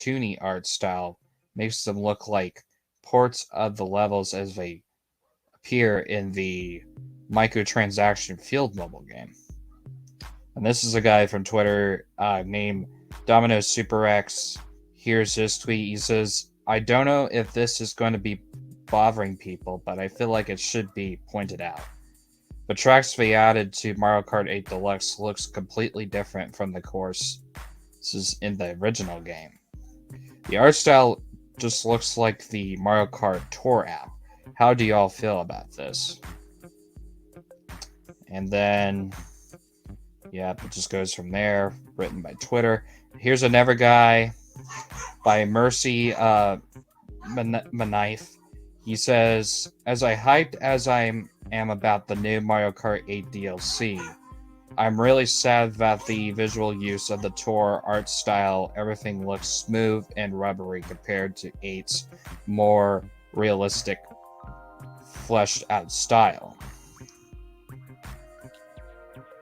cartoony art style makes them look like ports of the levels as they appear in the microtransaction field mobile game. And this is a guy from Twitter named Domino Super X. Here's his tweet. He says, I don't know if this is going to be bothering people, but I feel like it should be pointed out. The tracks they added to Mario Kart 8 Deluxe looks completely different from the courses in the original game. The art style just looks like the Mario Kart Tour app. How do y'all feel about this? And then, yeah, it just goes from there. Written by Twitter. Here's another guy by Mercy Manife. He says, as I hyped as I am about the new Mario Kart 8 DLC, I'm really sad that the visual use of the tour art style, everything looks smooth and rubbery compared to 8's more realistic, fleshed out style.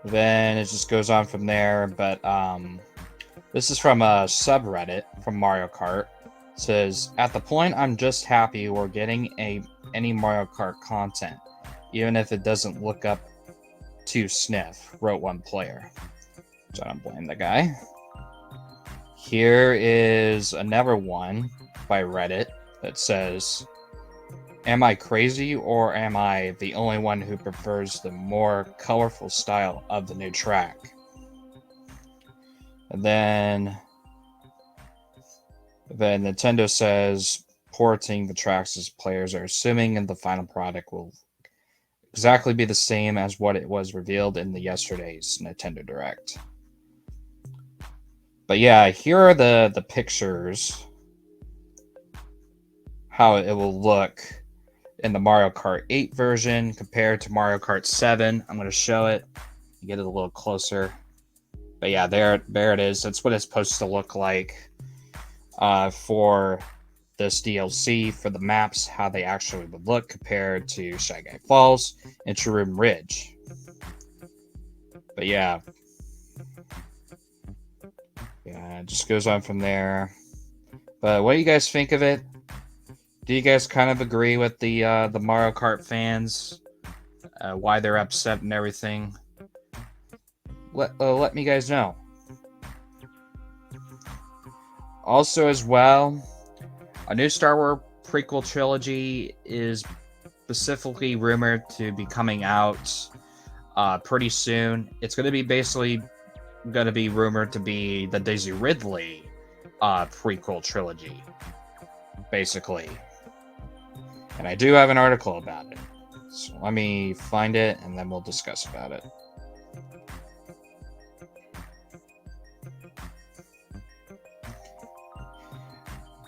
Then it just goes on from there, but this is from a subreddit from Mario Kart. It says, at the point I'm just happy we're getting any Mario Kart content, even if it doesn't look up to sniff, wrote one player. So I don't blame the guy. Here is another one by Reddit that says, am I crazy or am I the only one who prefers the more colorful style of the new track? And then Nintendo says porting the tracks as players are assuming and the final product will exactly be the same as what it was revealed in the yesterday's Nintendo Direct. But yeah, here are the pictures, how it will look in the Mario Kart 8 version compared to Mario Kart 7. I'm going to show it, get it a little closer. But yeah, there it is. That's what it's supposed to look like for this DLC, for the maps, how they actually would look compared to Shy Guy Falls and Shroom Ridge. But yeah, it just goes on from there. But what do you guys think of it? Do you guys kind of agree with the Mario Kart fans? Why they're upset and everything? Let me guys know. Also, as well, a new Star Wars prequel trilogy is specifically rumored to be coming out pretty soon. It's going to be rumored to be the Daisy Ridley prequel trilogy, basically. And I do have an article about it. So let me find it and then we'll discuss about it.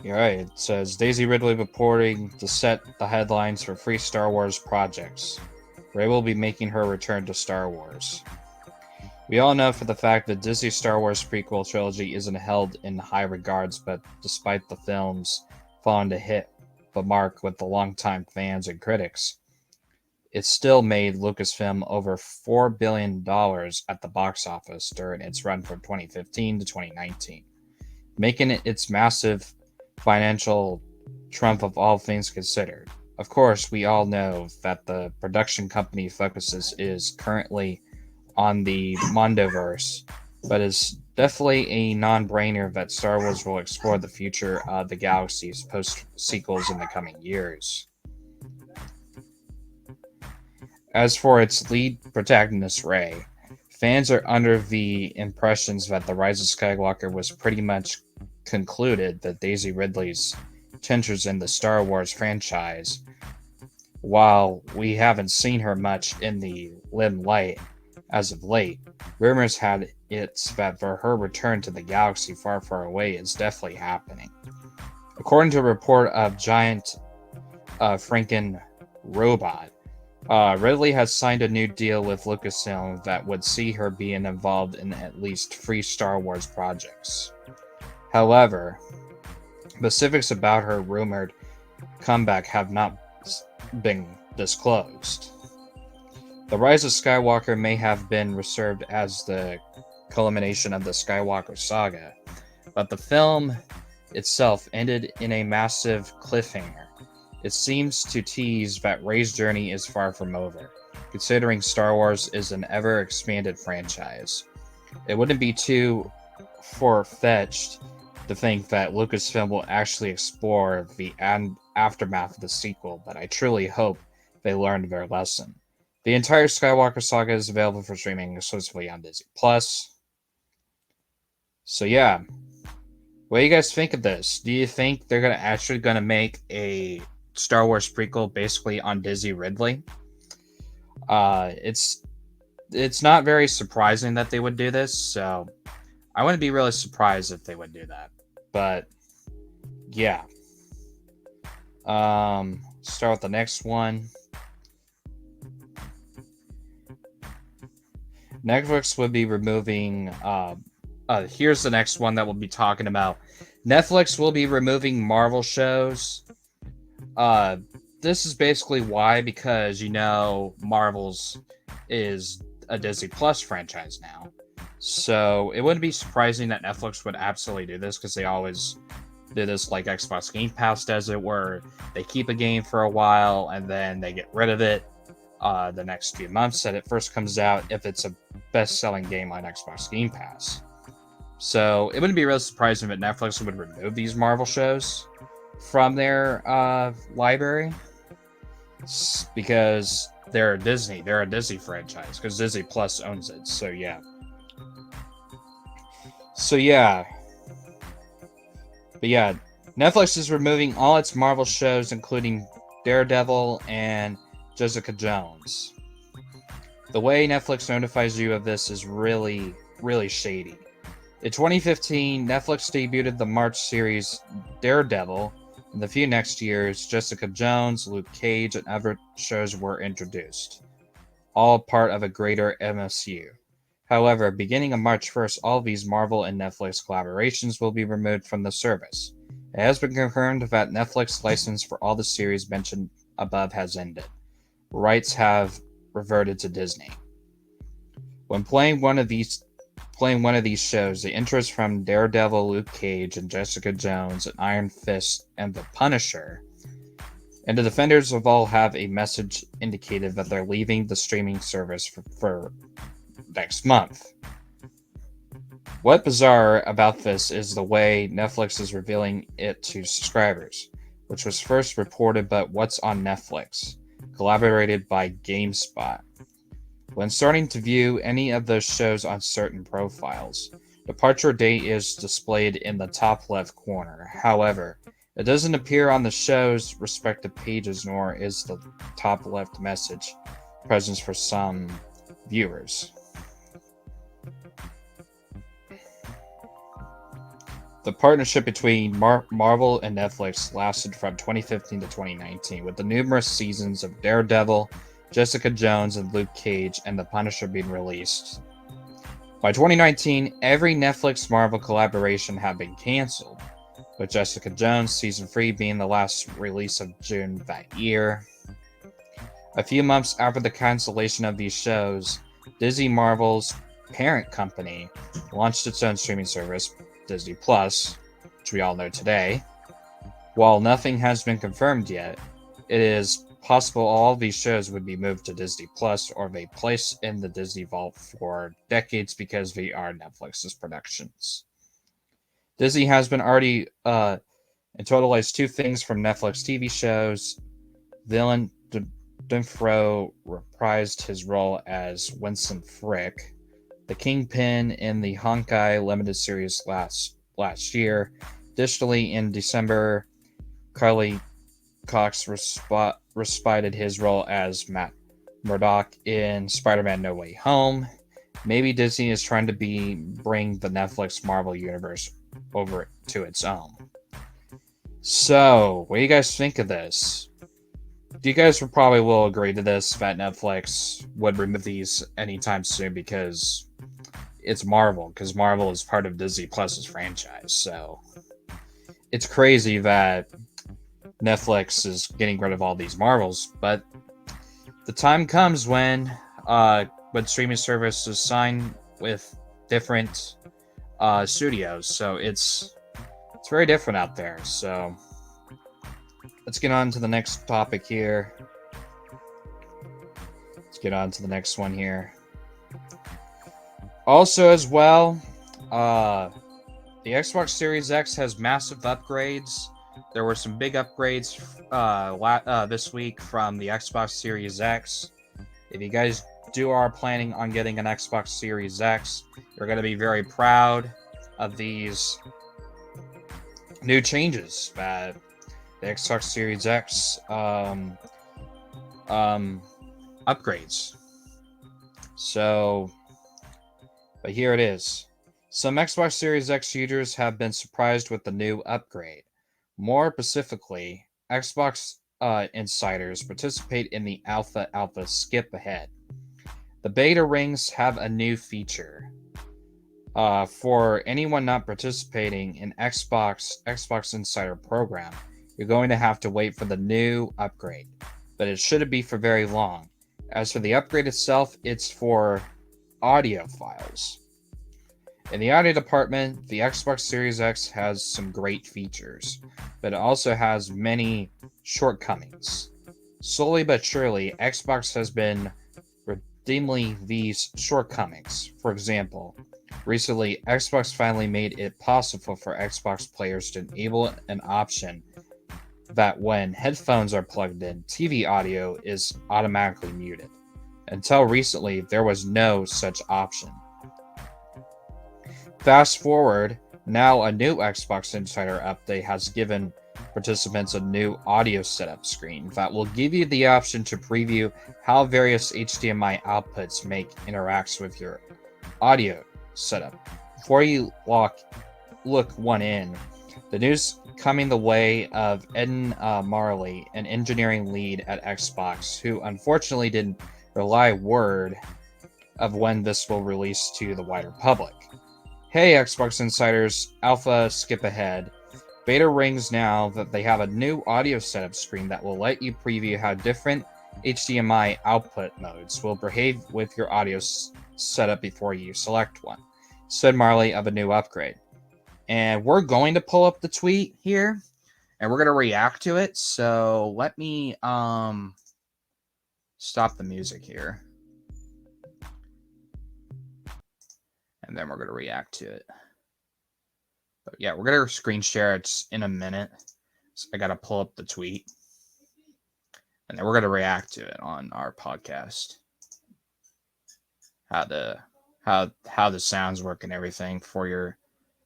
Alright, it says Daisy Ridley reporting to set the headlines for 3 Star Wars projects. Rey will be making her return to Star Wars. We all know for the fact that Disney's Star Wars prequel trilogy isn't held in high regards, but despite the films falling to hit the mark with the longtime fans and critics, it still made Lucasfilm over $4 billion at the box office during its run from 2015 to 2019, making it its massive financial trump of all things considered. Of course, we all know that the production company focuses is currently on the Mondoverse, but it's definitely a non-brainer that Star Wars will explore the future of the galaxy's post-sequels in the coming years. As for its lead protagonist, Rey, fans are under the impressions that The Rise of Skywalker was pretty much concluded that Daisy Ridley's tenures in the Star Wars franchise. While we haven't seen her much in the limelight as of late, rumors had it that for her return to the galaxy far, far away is definitely happening. According to a report of Giant Franken Robot, Ridley has signed a new deal with Lucasfilm that would see her being involved in at least 3 Star Wars projects. However, specifics about her rumored comeback have not been disclosed. The Rise of Skywalker may have been reserved as the culmination of the Skywalker saga, but the film itself ended in a massive cliffhanger. It seems to tease that Rey's journey is far from over, considering Star Wars is an ever-expanded franchise. It wouldn't be too far-fetched to think that Lucasfilm will actually explore the aftermath of the sequel, but I truly hope they learned their lesson. The entire Skywalker saga is available for streaming exclusively on Disney Plus. So yeah, what do you guys think of this? Do you think they're actually gonna make a Star Wars prequel basically on Daisy Ridley? It's not very surprising that they would do this, so I wouldn't be really surprised if they would do that. But yeah, start with the next one. Netflix would be removing. Here's the next one that we'll be talking about. Netflix will be removing Marvel shows. This is basically why, because Marvel's is a Disney Plus franchise now. So it wouldn't be surprising that Netflix would absolutely do this, because they always do this like Xbox Game Pass does it, where they keep a game for a while and then they get rid of it the next few months that it first comes out if it's a best-selling game on Xbox Game Pass. So it wouldn't be really surprising that Netflix would remove these Marvel shows from their library, because they're a Disney franchise, because Disney Plus owns it. So yeah. But yeah, Netflix is removing all its Marvel shows, including Daredevil and Jessica Jones. The way Netflix notifies you of this is really, really shady. In 2015, Netflix debuted the March series Daredevil. In the few next years, Jessica Jones, Luke Cage, and other shows were introduced, all part of a greater MSU. However, beginning on March 1st, all of these Marvel and Netflix collaborations will be removed from the service. It has been confirmed that Netflix license for all the series mentioned above has ended. Rights have reverted to Disney. When playing one of these shows, the interest from Daredevil, Luke Cage, and Jessica Jones, and Iron Fist, and the Punisher, and the Defenders of all have a message indicated that they're leaving the streaming service for next month. What's bizarre about this is the way Netflix is revealing it to subscribers, which was first reported by What's on Netflix, collaborated by GameSpot. When starting to view any of those shows on certain profiles, departure date is displayed in the top left corner. However, it doesn't appear on the show's respective pages, nor is the top left message present for some viewers. The partnership between Marvel and Netflix lasted from 2015 to 2019, with the numerous seasons of Daredevil, Jessica Jones, and Luke Cage, and The Punisher being released. By 2019, every Netflix Marvel collaboration had been cancelled, with Jessica Jones Season 3 being the last release of June that year. A few months after the cancellation of these shows, Disney, Marvel's parent company, launched its own streaming service, Disney Plus, which we all know today. While nothing has been confirmed yet, it is possible all of these shows would be moved to Disney Plus or be placed in the Disney Vault for decades because they are Netflix's productions. Disney has been already in total has 2 things from Netflix TV shows. Villain Dunfro reprised his role as Winston Frick, the Kingpin in the Honkai limited series last year. Additionally, in December, Carly Cox respited his role as Matt Murdock in Spider-Man No Way Home. Maybe Disney is trying to bring the Netflix Marvel universe over to its own. So, what do you guys think of this? Do you guys probably will agree to this, that Netflix would remove these anytime soon because it's Marvel, because Marvel is part of Disney Plus's franchise. So it's crazy that Netflix is getting rid of all these Marvels, but the time comes when streaming services sign with different studios. So it's It's very different out there. So let's get on to the next topic here. Let's get on to the next one here. Also, as well, the Xbox Series X has massive upgrades. There were some big upgrades this week from the Xbox Series X. If you guys are planning on getting an Xbox Series X, you're going to be very proud of these new changes that the Xbox Series X upgrades. So, but here it is. Some Xbox Series X users have been surprised with the new upgrade. More specifically, Xbox insiders participate in the Alpha skip ahead. The beta rings have a new feature. For anyone not participating in Xbox Insider program, you're going to have to wait for the new upgrade, but it shouldn't be for very long. As for the upgrade itself, it's for audio files. In the audio department, the Xbox Series X has some great features, but it also has many shortcomings. Slowly but surely, Xbox has been redeeming these shortcomings. For example, recently, Xbox finally made it possible for Xbox players to enable an option that when headphones are plugged in, TV audio is automatically muted. Until recently, there was no such option. Fast forward, now a new Xbox Insider update has given participants a new audio setup screen that will give you the option to preview how various HDMI outputs make interacts with your audio setup. Before you look one in, the news coming the way of Eden Marley, an engineering lead at Xbox, who unfortunately didn't rely word of when this will release to the wider public. Hey Xbox Insiders, Alpha skip ahead. Beta rings now that they have a new audio setup screen that will let you preview how different HDMI output modes will behave with your audio setup before you select one, said Marley of a new upgrade. And we're going to pull up the tweet here, and we're going to react to it. So let me stop the music here. And then we're going to react to it. But yeah, we're going to screen share it in a minute. So I got to pull up the tweet. And then we're going to react to it on our podcast. How the sounds work and everything for your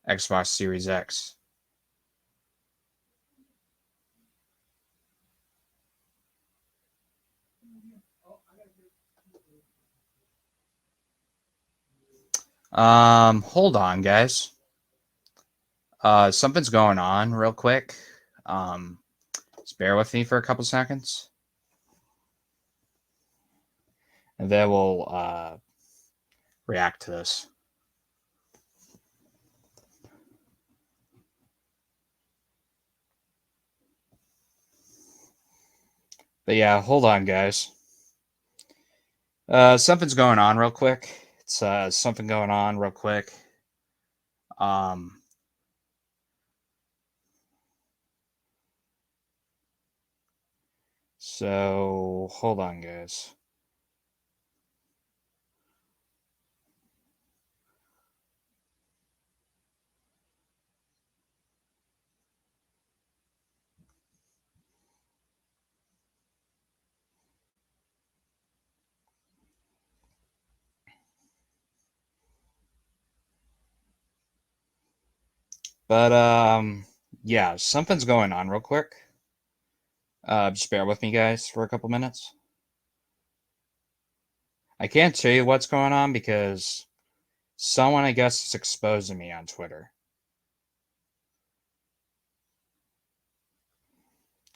Xbox Series X. Hold on, guys. Something's going on real quick. Just bear with me for a couple seconds. And then we'll react to this. But yeah, hold on, guys. Something's going on real quick. It's something going on real quick. So hold on, guys. But yeah, something's going on real quick. Just bear with me, guys, for a couple minutes. I can't tell you what's going on because someone, I guess, is exposing me on Twitter.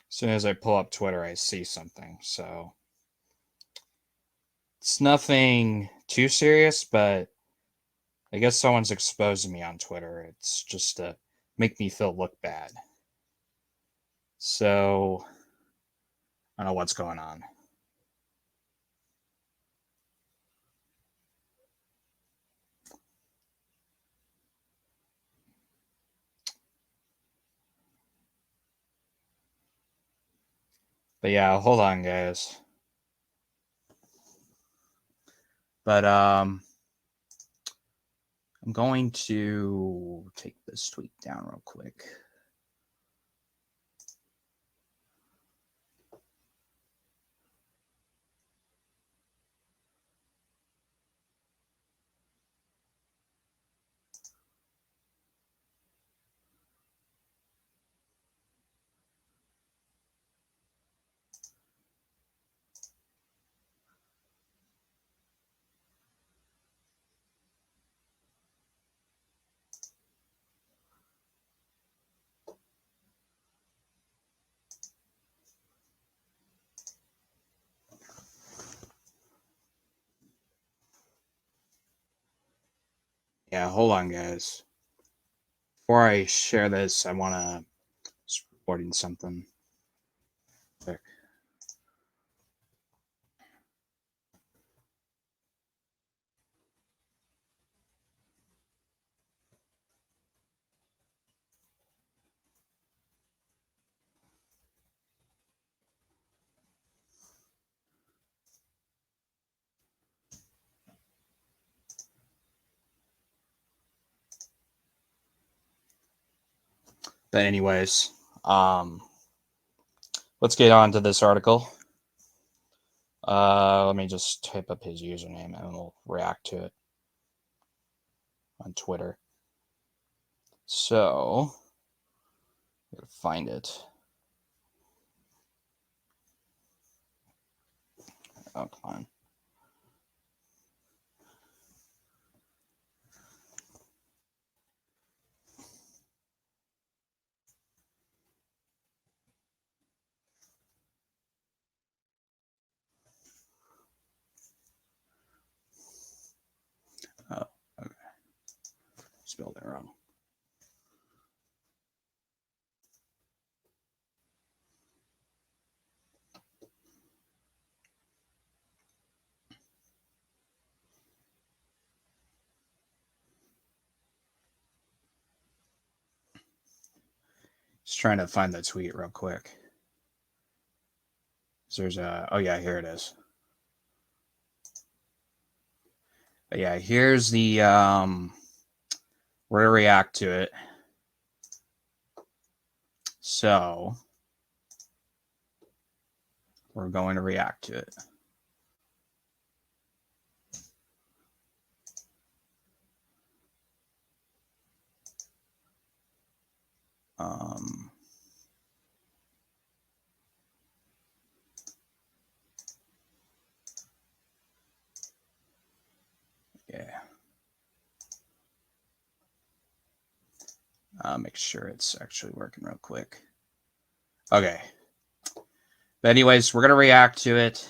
As soon as I pull up Twitter, I see something. So it's nothing too serious, but I guess someone's exposing me on Twitter. It's just to make me look bad. So I don't know what's going on. But yeah, hold on, guys. But I'm going to take this tweet down real quick. Yeah, hold on, guys. Before I share this, I want to reporting something quick. But anyways, let's get on to this article. Let me just type up his username and we'll react to it on Twitter. So, I gotta find it. Oh, come on. Oh, okay. Spelled it wrong. Just trying to find the tweet real quick. So there's a, oh yeah, here it is. But yeah, here's the, we're gonna react to it. So, we're going to react to it. Um, yeah. Make sure it's actually working real quick. Okay. But anyways, we're gonna react to it.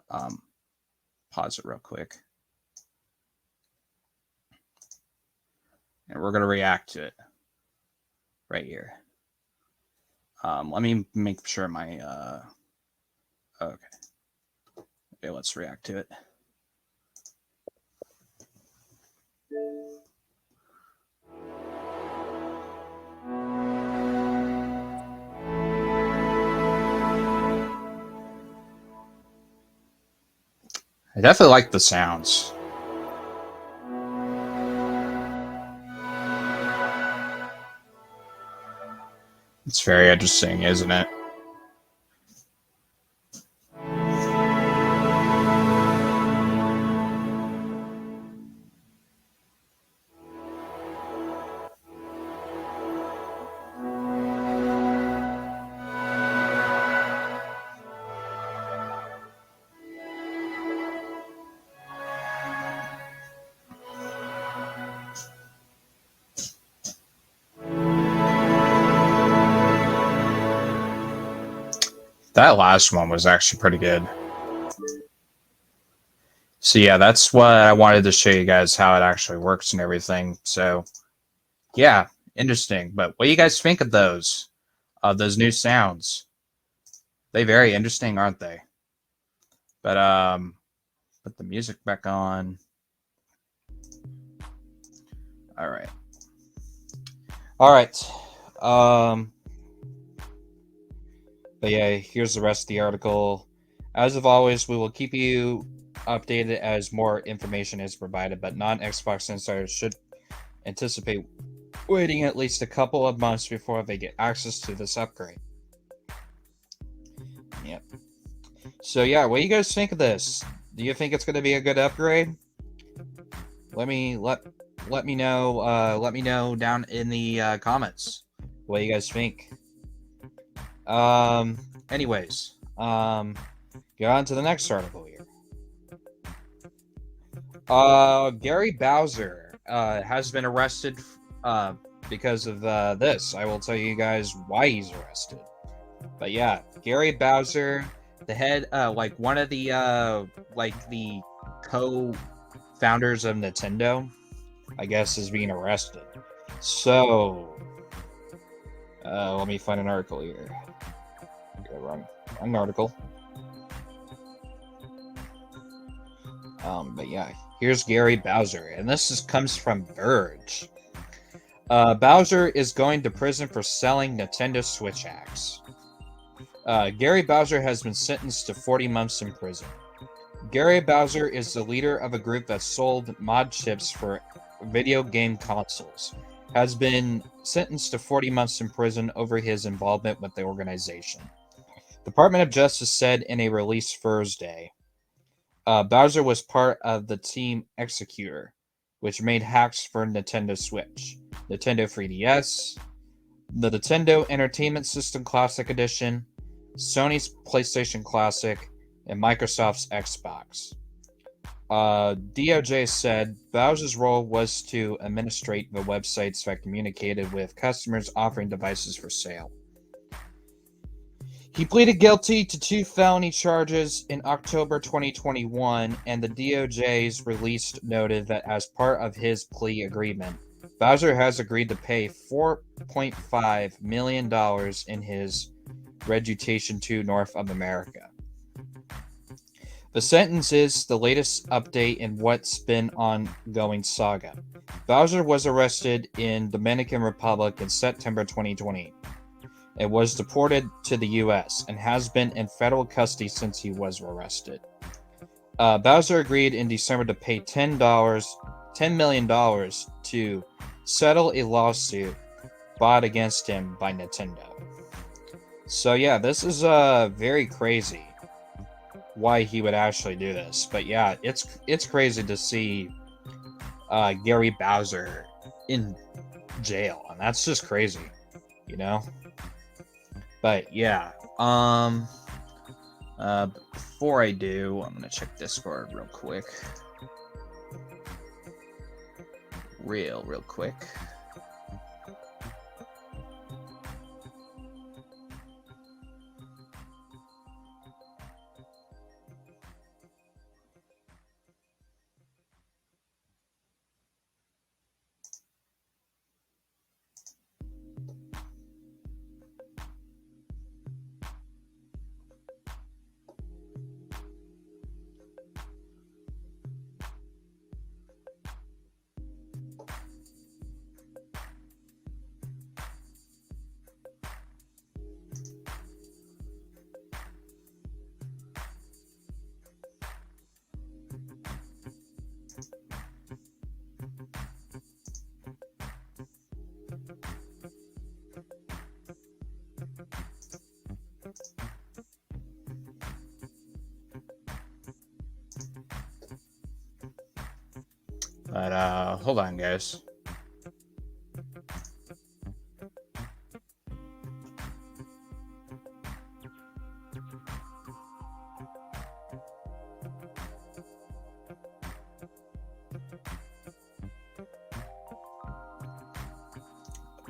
Pause it real quick. And we're gonna react to it right here. Let me make sure my okay. Okay, let's react to it. I definitely like the sounds. It's very interesting, isn't it? That last one was actually pretty good. So yeah, that's what I wanted to show you guys how it actually works and everything. So yeah, interesting. But what do you guys think of those new sounds? They very interesting, aren't they? But put the music back on. All right. All right. But yeah, here's the rest of the article. As of always, we will keep you updated as more information is provided, but non-Xbox insiders should anticipate waiting at least a couple of months before they get access to this upgrade. Yep. So yeah, what do you guys think of this? Do you think it's going to be a good upgrade? Let me know. Let me know down in the comments what do you guys think. Anyways, get on to the next article here. Gary Bowser has been arrested because of this. I will tell you guys why he's arrested. But yeah, Gary Bowser, the head, like one of the the co-founders of Nintendo, I guess, is being arrested. So, let me find an article here. Okay, wrong article. But yeah, here's Gary Bowser, and this comes from Verge. Bowser is going to prison for selling Nintendo Switch hacks. Gary Bowser has been sentenced to 40 months in prison. Gary Bowser is the leader of a group that sold mod chips for video game consoles. Has been sentenced to 40 months in prison over his involvement with the organization. Department of Justice said in a release Thursday. Bowser was part of the Team Executor, which made hacks for Nintendo Switch, Nintendo 3DS, the Nintendo Entertainment System Classic Edition, Sony's PlayStation Classic, and Microsoft's Xbox. DOJ said Bowser's role was to administrate the websites that communicated with customers offering devices for sale. He pleaded guilty to 2 felony charges in October 2021, and the DOJ's release noted that as part of his plea agreement, Bowser has agreed to pay $4.5 million in his restitution to North of America. The sentence is the latest update in what's been ongoing saga. Bowser was arrested in Dominican Republic in September 2020. and was deported to the U.S. and has been in federal custody since he was arrested. Bowser agreed in December to pay $10 million to settle a lawsuit brought against him by Nintendo. So yeah, this is very crazy why he would actually do this. But yeah, it's crazy to see Gary Bowser in jail, and that's just crazy, you know. But yeah, before I do, I'm gonna check Discord real quick. Real quick. But hold on, guys.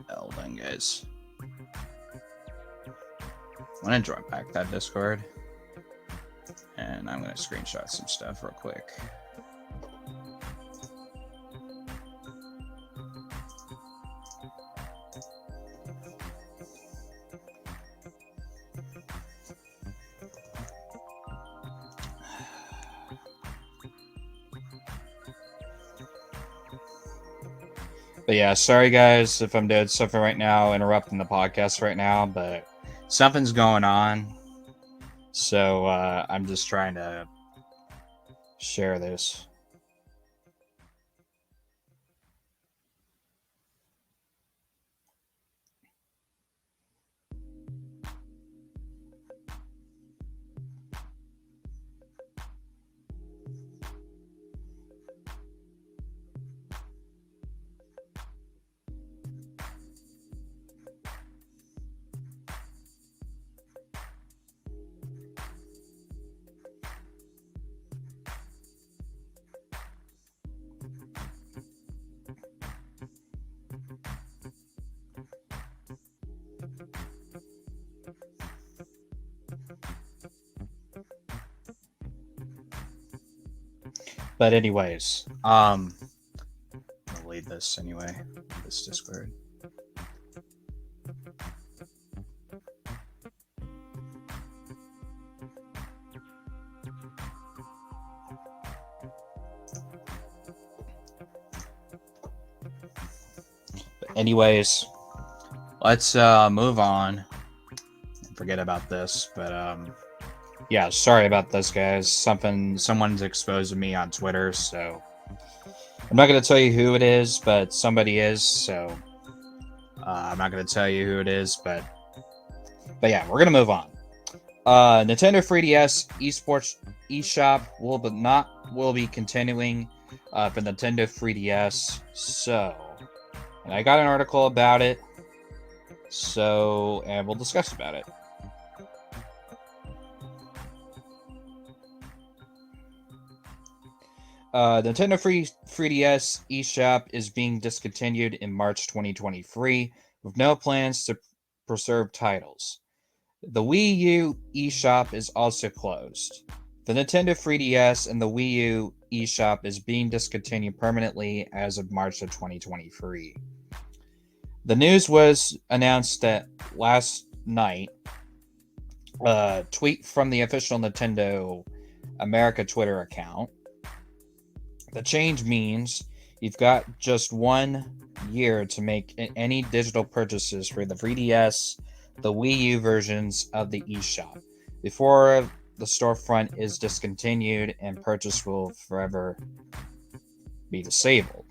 Hold on, guys. I'm gonna drop back that Discord, and I'm gonna screenshot some stuff real quick. But yeah, sorry guys if I'm doing something right now, interrupting the podcast right now, but something's going on. So I'm just trying to share this. But anyways, I'm gonna leave this anyway. This Discord. But anyways, let's move on. Forget about this, but yeah, sorry about this, guys. Someone's exposing me on Twitter, so I'm not gonna tell you who it is, but somebody is. So I'm not gonna tell you who it is, but yeah, we're gonna move on. Nintendo 3DS Esports Eshop will be continuing for Nintendo 3DS. So, and I got an article about it. So, and we'll discuss about it. Nintendo 3DS eShop is being discontinued in March 2023 with no plans to preserve titles. The Wii U eShop is also closed. The Nintendo 3DS and the Wii U eShop is being discontinued permanently as of March of 2023. The news was announced that last night. Tweet from the official Nintendo America Twitter account. The change means you've got just 1 year to make any digital purchases for the 3DS, the Wii U versions of the eShop, before the storefront is discontinued and purchase will forever be disabled.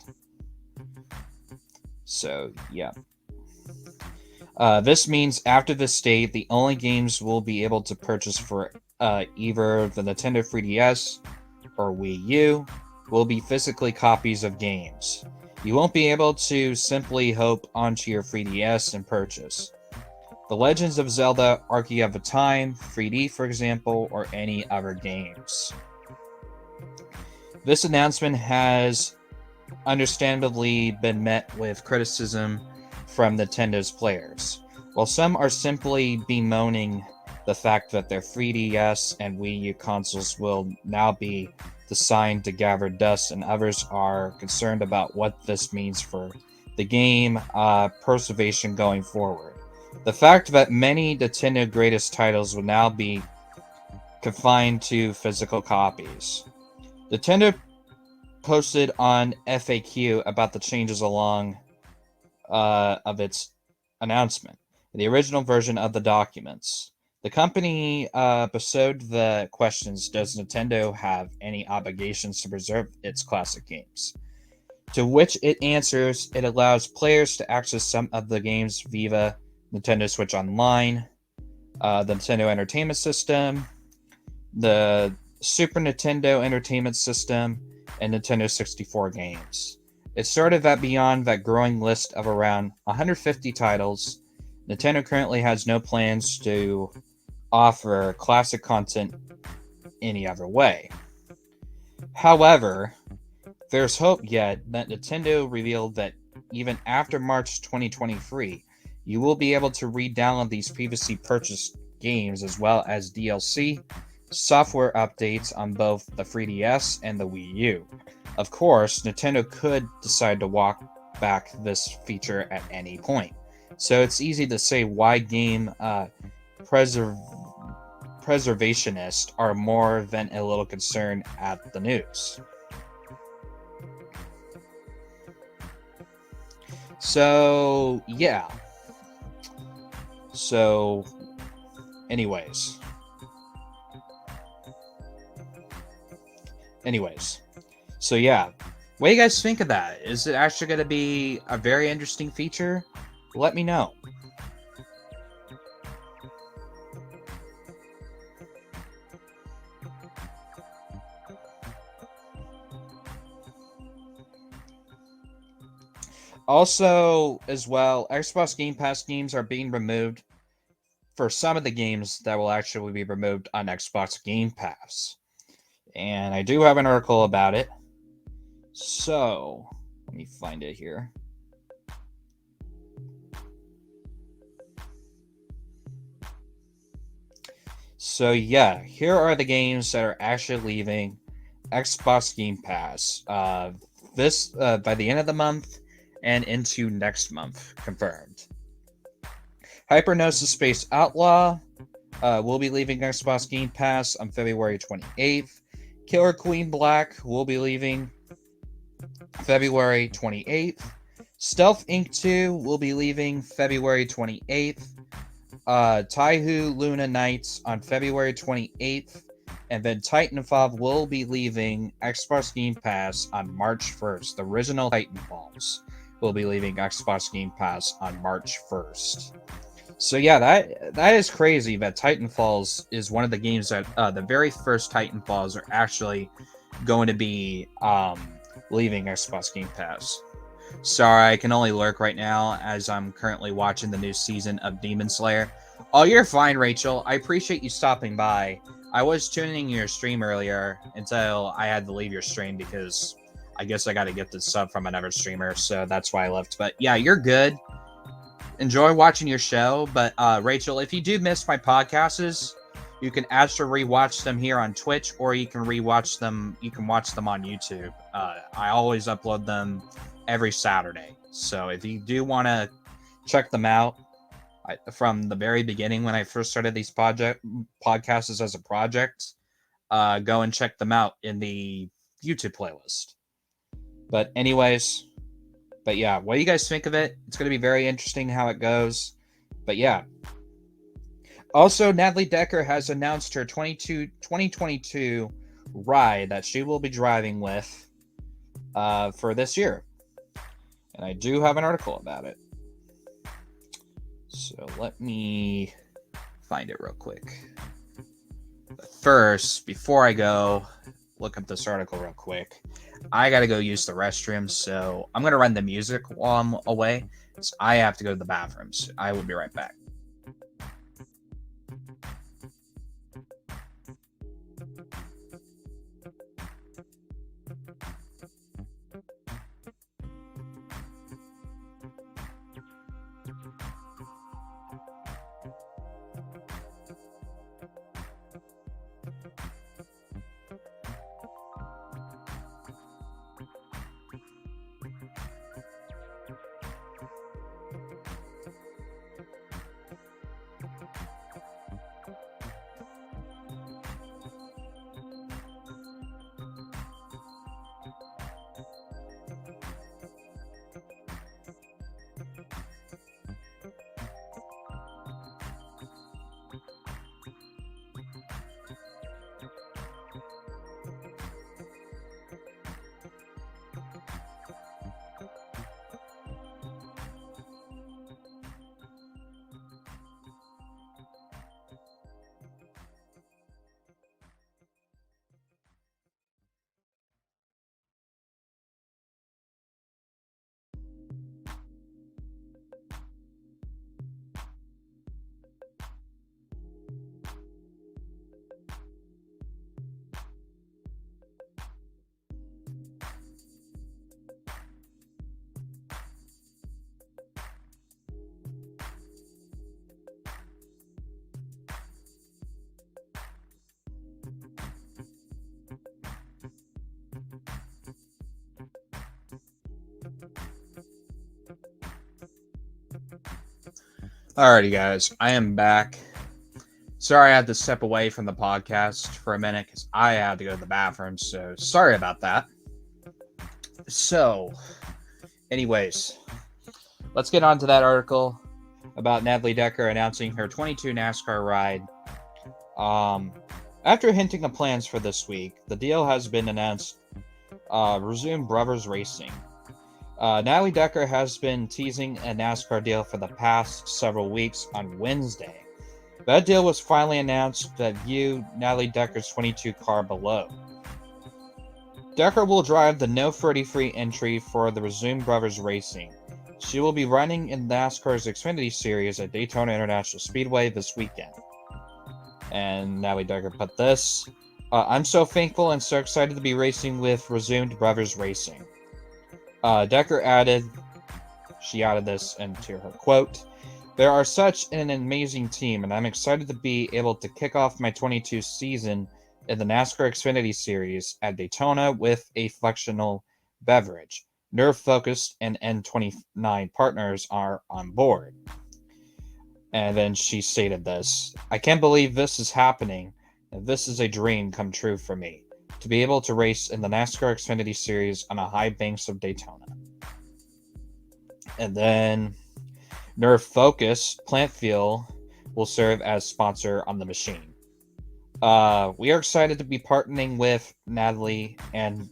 So, yeah. This means after this date, the only games we'll be able to purchase for either the Nintendo 3DS or Wii U will be physically copies of games. You won't be able to simply hope onto your 3DS and purchase The Legends of Zelda Ocarina of Time 3D, for example, or any other games. This announcement has understandably been met with criticism from Nintendo's players. While some are simply bemoaning the fact that their 3DS and Wii U consoles will now be designed to gather dust, and others are concerned about what this means for the game preservation going forward. The fact that many Nintendo greatest titles will now be confined to physical copies. Nintendo posted on FAQ about the changes along of its announcement, the original version of the documents. The company bestowed the questions, does Nintendo have any obligations to preserve its classic games? To which it answers, it allows players to access some of the games via Nintendo Switch Online, the Nintendo Entertainment System, the Super Nintendo Entertainment System, and Nintendo 64 games. It started that beyond that growing list of around 150 titles, Nintendo currently has no plans to offer classic content any other way. However, there's hope yet that Nintendo revealed that even after March 2023, you will be able to re-download these previously purchased games as well as DLC, software updates on both the 3DS and the Wii U. Of course, Nintendo could decide to walk back this feature at any point. So it's easy to say why game preservationists are more than a little concerned at the news. So, yeah. So, Anyways. So yeah. What do you guys think of that? Is it actually going to be a very interesting feature? Let me know. Also, as well, Xbox Game Pass games are being removed for some of the games that will actually be removed on Xbox Game Pass. And I do have an article about it. So, let me find it here. So, yeah, here are the games that are actually leaving Xbox Game Pass by the end of the month and into next month, confirmed. Hypnosis Space Outlaw will be leaving Xbox Game Pass on February 28th. Killer Queen Black will be leaving February 28th. Stealth Inc. 2 will be leaving February 28th. Taihu Luna Nights on February 28th. And then Titanfall will be leaving Xbox Game Pass on March 1st. The original Titanfalls will be leaving Xbox Game Pass on March 1st. So yeah, that is crazy that Titanfalls is one of the games that the very first Titanfalls are actually going to be leaving Xbox Game Pass. Sorry, I can only lurk right now as I'm currently watching the new season of Demon Slayer. Oh, you're fine, Rachel. I appreciate you stopping by. I was tuning your stream earlier until I had to leave your stream because I guess I got to get the sub from another streamer, so that's why I left. But yeah, you're good. Enjoy watching your show. But Rachel, if you do miss my podcasts, you can actually rewatch them here on Twitch, or you can rewatch them. You can watch them on YouTube. I always upload them every Saturday. So if you do want to check them out from the very beginning when I first started these podcasts as a project, go and check them out in the YouTube playlist. But anyways, yeah, what do you guys think of it? It's going to be very interesting how it goes. But yeah. Also, Natalie Decker has announced her 2022 ride that she will be driving with for this year. And I do have an article about it. So let me find it real quick. But first, before I go look up this article real quick, I gotta go use the restroom, so I'm gonna run the music while I'm away. So I have to go to the bathroom. So I will be right back. Alrighty, guys, I am back. Sorry I had to step away from the podcast for a minute because I had to go to the bathroom, so sorry about that. So, anyways, let's get on to that article about Natalie Decker announcing her 22 NASCAR ride After hinting at plans for this week, the deal has been announced. Resume Brothers Racing. Natalie Decker has been teasing a NASCAR deal for the past several weeks. On Wednesday, that deal was finally announced. That view Natalie Decker's 22 car below. Decker will drive the No 33 entry for the Resume Brothers Racing. She will be running in NASCAR's Xfinity Series at Daytona International Speedway this weekend. And Natalie Decker put this: I'm so thankful and so excited to be racing with Resumed Brothers Racing. Decker added this into her quote: "There are such an amazing team, and I'm excited to be able to kick off my 22 season in the NASCAR Xfinity Series at Daytona with a functional beverage. Nerve Focused and N29 partners are on board." And then she stated this: "I can't believe this is happening, and this is a dream come true for me, to be able to race in the NASCAR Xfinity Series on a high banks of Daytona." And then Nerve Focus Plant Fuel will serve as sponsor on the machine. We are excited to be partnering with Natalie and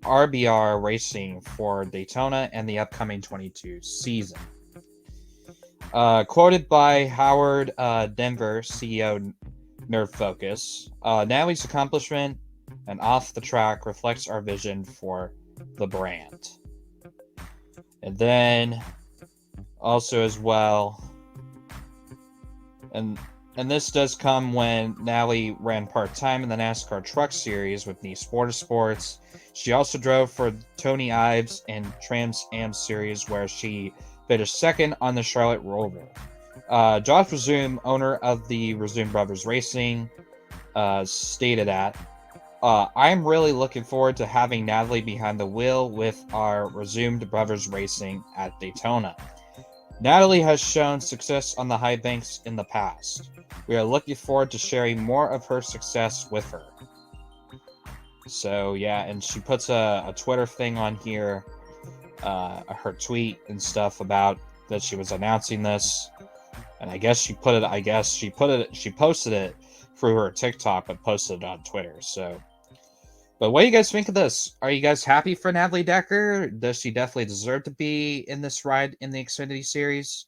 RBR Racing for Daytona and the upcoming 22 season. Quoted by Howard Denver, CEO Nerve Focus, Natalie's accomplishment and off the track reflects our vision for the brand. And then also as well, and this does come when Natalie ran part-time in the NASCAR Truck Series with Esports. She also drove for Tony Ives in Trans Am Series, where she finished second on the Charlotte Roval. Josh Resume, owner of the Resume Brothers Racing, stated that, "I'm really looking forward to having Natalie behind the wheel with our Resumed Brothers Racing at Daytona. Natalie has shown success on the high banks in the past. We are looking forward to sharing more of her success with her." So yeah, and she puts a Twitter thing on here, her tweet and stuff about that she was announcing this, and she posted it through her TikTok, but posted it on Twitter. So, but what do you guys think of this? Are you guys happy for Natalie Decker? Does she definitely deserve to be in this ride in the Xfinity Series?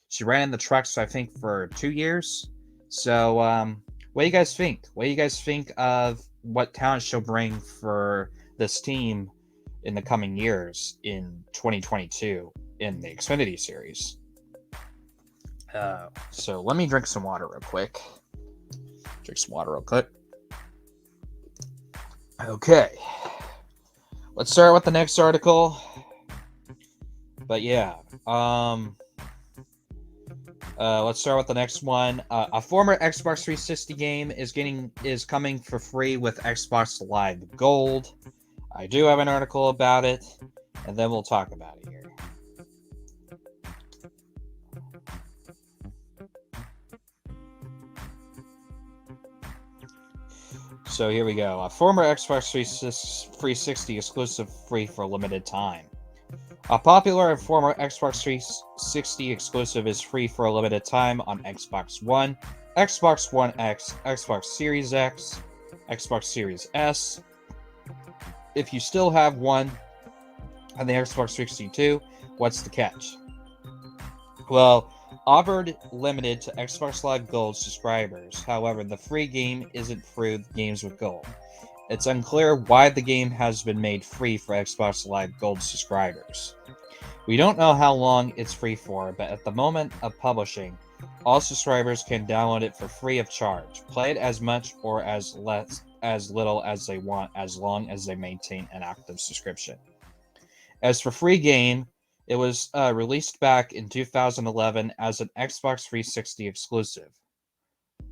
She ran in the trucks, I think, for 2 years. So, what do you guys think? What do you guys think of what talent she'll bring for this team in the coming years in 2022 in the Xfinity Series? So let me drink some water real quick. Okay. Let's start with the next article. But yeah, let's start with the next one. A former Xbox 360 game is coming for free with Xbox Live Gold. I do have an article about it, and then we'll talk about it here. So here we go. A former Xbox 360 exclusive free for a limited time. A popular and former Xbox 360 exclusive is free for a limited time on Xbox One, Xbox One X, Xbox Series X, Xbox Series S. If you still have one on the Xbox 362, what's the catch? Well, offered limited to Xbox Live Gold subscribers. However, the free game isn't through games with Gold. It's unclear why the game has been made free for Xbox Live Gold subscribers. We don't know how long it's free for, but at the moment of publishing, all subscribers can download it for free of charge. Play it as much or as little as they want, as long as they maintain an active subscription. As for free game, it was released back in 2011 as an Xbox 360 exclusive,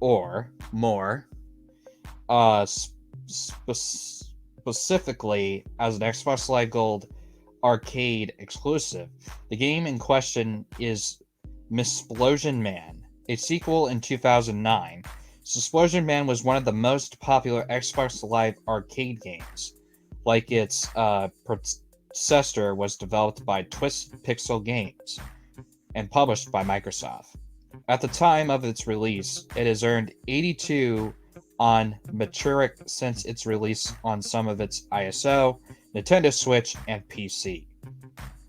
or more, specifically as an Xbox Live Gold arcade exclusive. The game in question is Missplosion Man, a sequel in 2009. Missplosion Man was one of the most popular Xbox Live arcade games. Like its predecessor, was developed by Twist Pixel Games and published by Microsoft. At the time of its release, it has earned 82 on Metacritic since its release on some of its ISO, Nintendo Switch, and PC.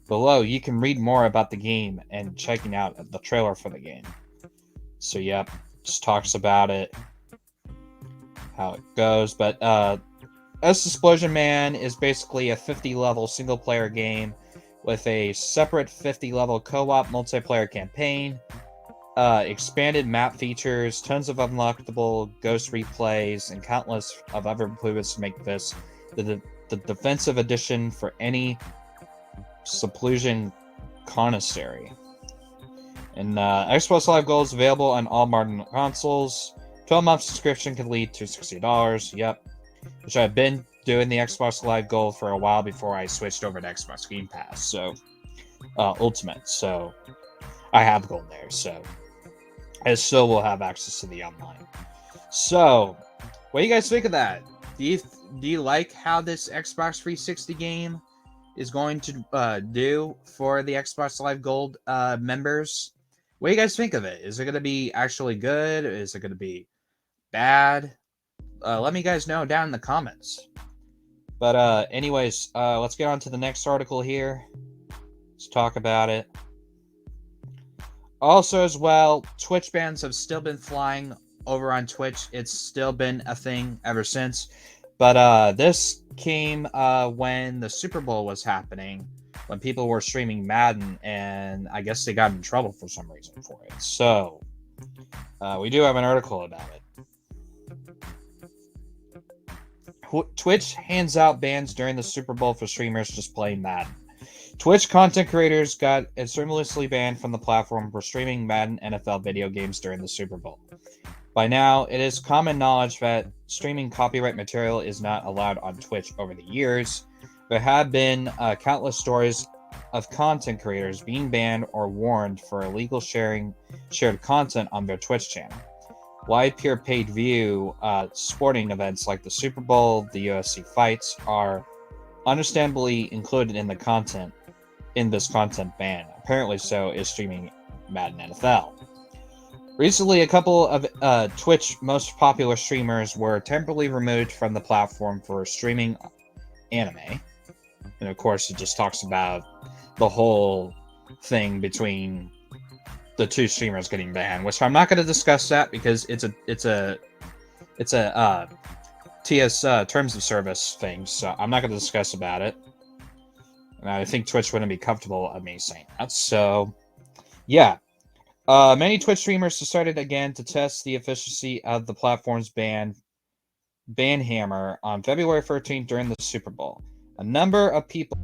Below, you can read more about the game and checking out the trailer for the game. So, yep, just talks about it, how it goes. But Explosion Man is basically a 50-level single-player game with a separate 50-level co-op multiplayer campaign, expanded map features, tons of unlockable ghost replays, and countless of other improvements to make this the defensive edition for any Explosion connoisseur. And Xbox Live Gold is available on all modern consoles. 12-month subscription can lead to $60. Yep. Which I've been doing the Xbox Live Gold for a while before I switched over to Xbox Game Pass. So, Ultimate. So, I have Gold there. So, I still will have access to the online. So, what do you guys think of that? Do you like how this Xbox 360 game is going to do for the Xbox Live Gold members? What do you guys think of it? Is it going to be actually good? Is it going to be bad? Let me guys know down in the comments. But anyways, let's get on to the next article here. Let's talk about it. Also, as well, Twitch bans have still been flying over on Twitch. It's still been a thing ever since. But this came when the Super Bowl was happening, when people were streaming Madden, and I guess they got in trouble for some reason for it. So, we do have an article about it. Twitch hands out bans during the Super Bowl for streamers just playing Madden. Twitch content creators got instrumentally banned from the platform for streaming Madden NFL video games during the Super Bowl. By now, it is common knowledge that streaming copyright material is not allowed on Twitch over the years. There have been countless stories of content creators being banned or warned for illegal shared content on their Twitch channel. Live pure paid view sporting events like the Super Bowl, the UFC fights are understandably included in this content ban. Apparently so is streaming Madden NFL. Recently, a couple of Twitch most popular streamers were temporarily removed from the platform for streaming anime. And of course, it just talks about the whole thing between the two streamers getting banned, which I'm not going to discuss that because it's a TS terms of service thing, so I'm not going to discuss about it. And I think Twitch wouldn't be comfortable of me saying that. So, yeah. Many Twitch streamers decided again to test the efficiency of the platform's ban hammer on February 13th during the Super Bowl. A number of people